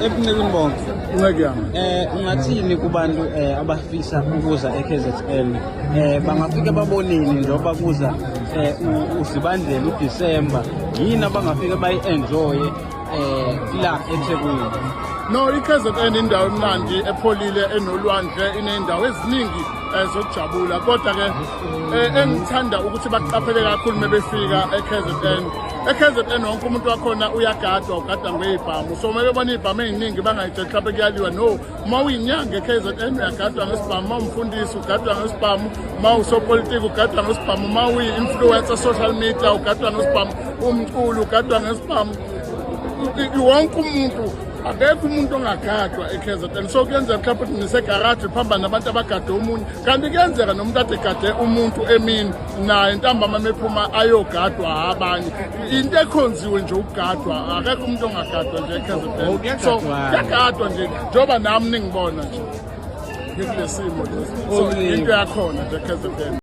Ebuncekweni bonke. Ungathini kubantu abafisa ukuza eKZN bangafika babonini njengoba kuza uZibandlela uDisemba yini abangafika bayi-enjoy la eThekwini? No, iKZN indawo emnandi epholile enolwandle inendawo eziningi zokujabula kodwa ke engithanda ukuthi baqaphele kakhulu mebefika eKZN wonke umuntu wakhona uyagadwa ugadwa ngezibhamu so mebebona izibhamu eziningi bangayitshela mhlawumbe kuyaliwa no uma uyinyanga eKZN uyagadwa ngesibhamu uma umfundisi ugadwa ngesibhamu uma usopolitiki ugadwa ngesibhamu uma uyi-influencer social media ugadwa ngesibhamu umculo ugadwa ngesibhamu wonke umuntu akekho umuntu ongagadwa eKZN so kuyenzeka mhlawumbe ukuthi nisegaraji phamba nabantu abagade umuntu kanti kuyenzeka nomuntu ade gade umuntu emini naye ntambama mephuma ayogadwa abanye into ekhonziwe nje ukugadwa akekho umuntu ongagadwa nje eKZN so kuyagadwa nje njengoba nami ningibona nje ngikule simo so into yakhona nje eKZN.